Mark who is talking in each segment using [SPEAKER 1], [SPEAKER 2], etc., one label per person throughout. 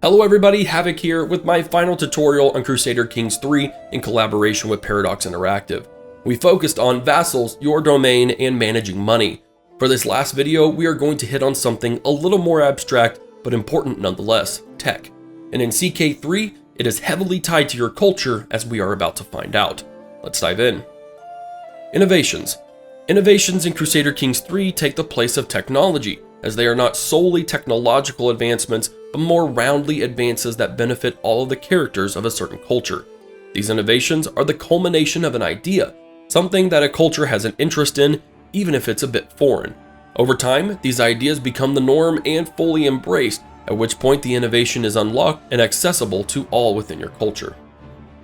[SPEAKER 1] Hello everybody, Havoc here with my final tutorial on Crusader Kings 3 in collaboration with Paradox Interactive. We focused on vassals, your domain, and managing money. For this last video, we are going to hit on something a little more abstract, but important nonetheless, tech. And in CK3, it is heavily tied to your culture, as we are about to find out. Let's dive in. Innovations. Innovations in Crusader Kings 3 take the place of technology, as they are not solely technological advancements, but more roundly advances that benefit all of the characters of a certain culture. These innovations are the culmination of an idea, something that a culture has an interest in, even if it's a bit foreign. Over time, these ideas become the norm and fully embraced, at which point the innovation is unlocked and accessible to all within your culture.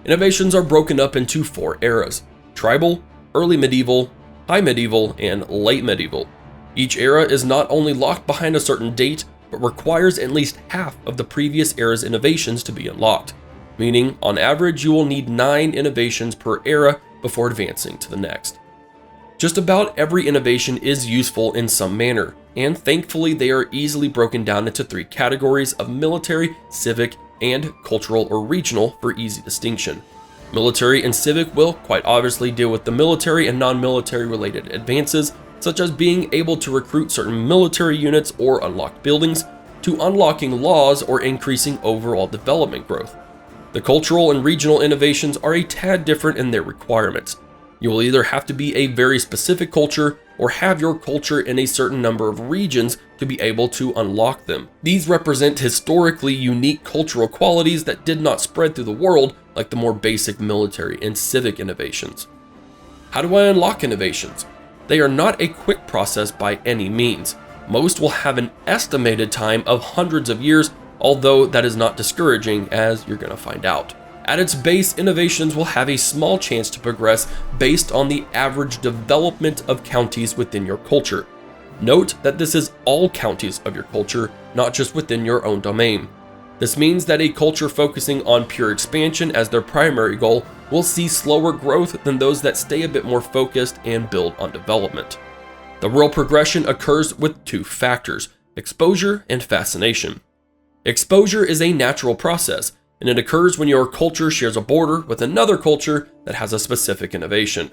[SPEAKER 1] Innovations are broken up into 4 eras: tribal, early medieval, high medieval, and late medieval. Each era is not only locked behind a certain date, but requires at least half of the previous era's innovations to be unlocked, meaning on average you will need 9 innovations per era before advancing to the next. Just about every innovation is useful in some manner, and thankfully they are easily broken down into 3 categories of military, civic, and cultural or regional for easy distinction. Military and civic will quite obviously deal with the military and non-military related advances, such as being able to recruit certain military units or unlock buildings, to unlocking laws or increasing overall development growth. The cultural and regional innovations are a tad different in their requirements. You will either have to be a very specific culture or have your culture in a certain number of regions to be able to unlock them. These represent historically unique cultural qualities that did not spread through the world like the more basic military and civic innovations. How do I unlock innovations? They are not a quick process by any means. Most will have an estimated time of hundreds of years, although that is not discouraging, as you're going to find out. At its base, innovations will have a small chance to progress based on the average development of counties within your culture. Note that this is all counties of your culture, not just within your own domain. This means that a culture focusing on pure expansion as their primary goal will see slower growth than those that stay a bit more focused and build on development. The real progression occurs with 2 factors: exposure and fascination. Exposure is a natural process, and it occurs when your culture shares a border with another culture that has a specific innovation.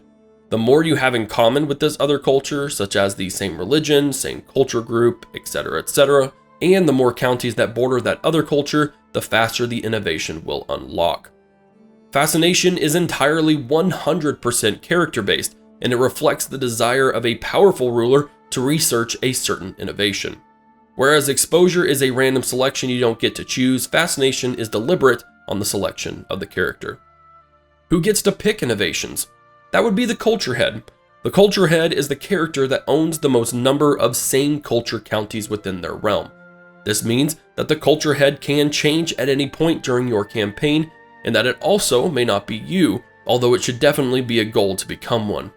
[SPEAKER 1] The more you have in common with this other culture, such as the same religion, same culture group, etc., and the more counties that border that other culture, the faster the innovation will unlock. Fascination is entirely 100% character-based, and it reflects the desire of a powerful ruler to research a certain innovation. Whereas exposure is a random selection you don't get to choose, fascination is deliberate on the selection of the character. Who gets to pick innovations? That would be the culture head. The culture head is the character that owns the most number of same culture counties within their realm. This means that the culture head can change at any point during your campaign, and that it also may not be you, although it should definitely be a goal to become one.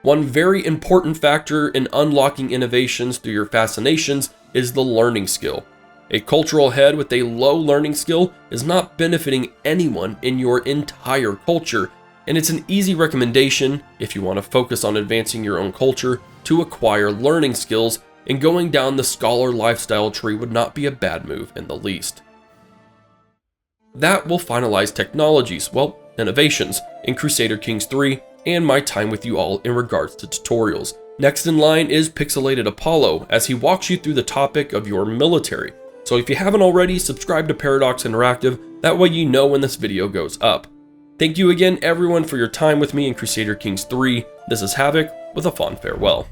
[SPEAKER 1] One very important factor in unlocking innovations through your fascinations is the learning skill. A cultural head with a low learning skill is not benefiting anyone in your entire culture, and it's an easy recommendation, if you want to focus on advancing your own culture, to acquire learning skills, and going down the scholar lifestyle tree would not be a bad move in the least. That will finalize technologies, well, innovations, in Crusader Kings 3, and my time with you all in regards to tutorials. Next in line is Pixelated Apollo, as he walks you through the topic of your military. So if you haven't already, subscribe to Paradox Interactive, that way you know when this video goes up. Thank you again everyone for your time with me in Crusader Kings 3. This is Havoc with a fond farewell.